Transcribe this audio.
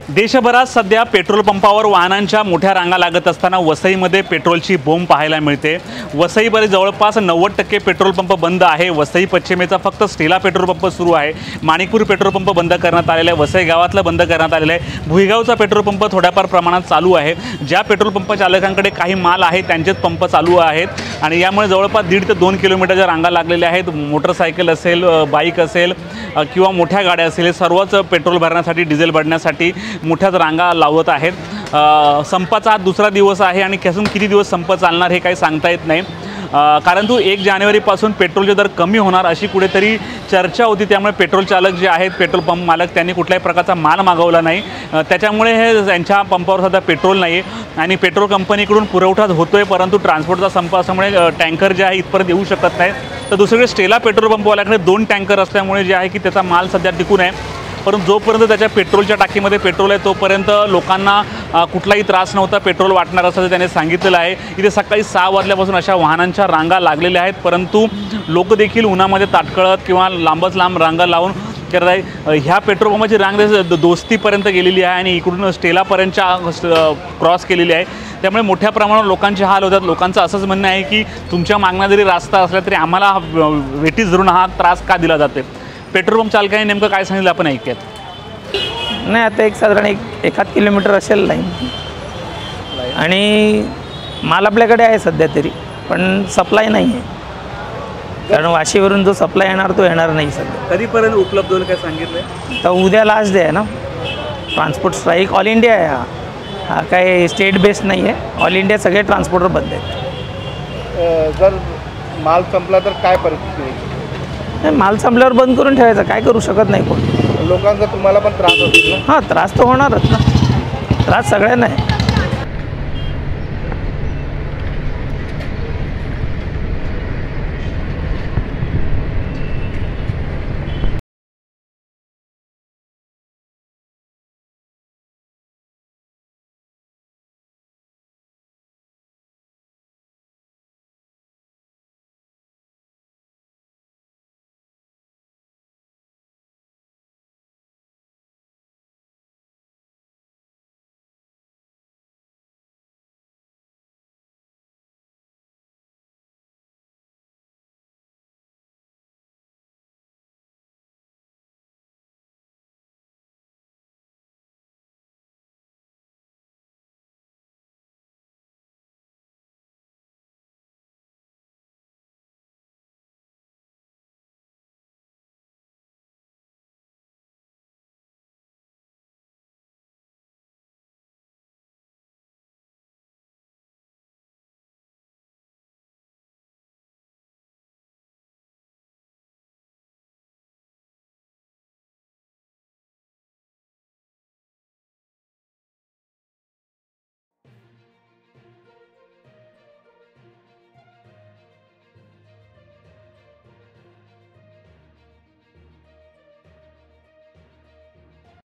देशभरात सध्या पेट्रोल पंपावर वाहनांच्या मोठ्या रांगा लागत असताना वसईमध्ये पेट्रोलची बोंब पाहायला मिळते। वसईमध्ये जवळपास 90% पेट्रोल पंप बंद आहे। वसई पश्चिमेचा फक्त स्टेला पेट्रोल पंप सुरू आहे। माणिकपूर पेट्रोल पंप बंद करण्यात आलेला आहे। वसई गावातला बंद करण्यात आलेला आहे। भुईगावचा पेट्रोल पंप थोड्याफार प्रमाणात चालू आहे। ज्या पेट्रोल पंप चालकांकडे काही माल आहे त्यांचेच पंप चालू आहेत आणि यामुळे जवळपास 1.5 ते 2 किलोमीटरच्या रांगा लागलेल्या आहेत। मोटरसायकल असेल, बाईक असेल किंवा मोठ्या गाड्या असेल, सर्वच पेट्रोल भरण्यासाठी, डिझेल भरण्यासाठी मोठ्याच रांगा लावत आहेत। संपाचा हा दुसरा दिवस आहे आणि किती दिवस संप चालणार हे काही सांगता येत नाही। कारण 1 जानेवारीपासून पेट्रोलचे दर कमी होणार अशी कुठेतरी चर्चा होती। त्यामुळे पेट्रोल चालक जे आहेत, पेट्रोल पंप मालक, त्यांनी कुठल्याही प्रकारचा माल मागवला नाही। त्याच्यामुळे हे त्यांच्या पंपावर सध्या पेट्रोल नाही आणि पेट्रोल कंपनीकडून पुरवठा होतोय, परंतु ट्रान्सपोर्टचा संप असल्यामुळे टँकर जे आहे इथपर्यंत येऊ शकत नाही। तर दुसरीकडे स्टेला पेट्रोल पंपवाल्याकडे 2 टँकर असल्यामुळे जे आहे की त्याचा माल सध्या टिकून आहे। परंतु जोपर्यंत त्याच्या पेट्रोलच्या टाकीमध्ये पेट्रोल आहे तोपर्यंत लोकांना कुठलाही त्रास नव्हता। पेट्रोल वाटणार असल्याचं त्याने सांगितलेलं आहे। इथे सकाळी 6 वाजल्यापासून अशा वाहनांच्या रांगा लागलेल्या आहेत, परंतु लोक देखील उन्हामध्ये ताटकळत किंवा लांबच लांब रांगा लावून करत आहे। ह्या पेट्रोल पंपाची रांग दोस्तीपर्यंत गेलेली आहे आणि इकडून स्टेलापर्यंतच्या क्रॉस केलेली आहे। त्यामुळे मोठ्या प्रमाणावर लोकांचे हाल होतात। लोकांचं असंच म्हणणं आहे की तुमच्या मागण्या जरी रास्त असल्या तरी आम्हाला वेटीस धरून हा त्रास का दिला जाते। पेट्रोल पंप चालकाने नेमकं काय सांगितलं आपण ऐकूयात। नाही, आता साधारण 1 किलोमीटर असेल लाईन आणि माल आपल्याकडे आहे सध्या तरी, पण सप्लाय नाही आहे। कारण वाशीवरून जो सप्लाय येणार तो येणार नाही सध्या। कधीपर्यंत उपलब्ध होईल काय सांगितलं? तर उद्या लास्ट डे आहे ना। ट्रान्सपोर्ट स्ट्राईक ऑल इंडिया आहे हा काय स्टेट बेस्ड नाही आहे। ऑल इंडिया सगळे ट्रान्सपोर्टर बंद आहेत। जर माल संपला तर काय परिस्थिती होईल? माल संपल्यावर बंद करून ठेवायचं, काय करू शकत नाही कोण। लोकांचा तुम्हाला पण त्रास होतील ना? हां, त्रास तर होणारच ना। त्रास सगळ्यांना आहे।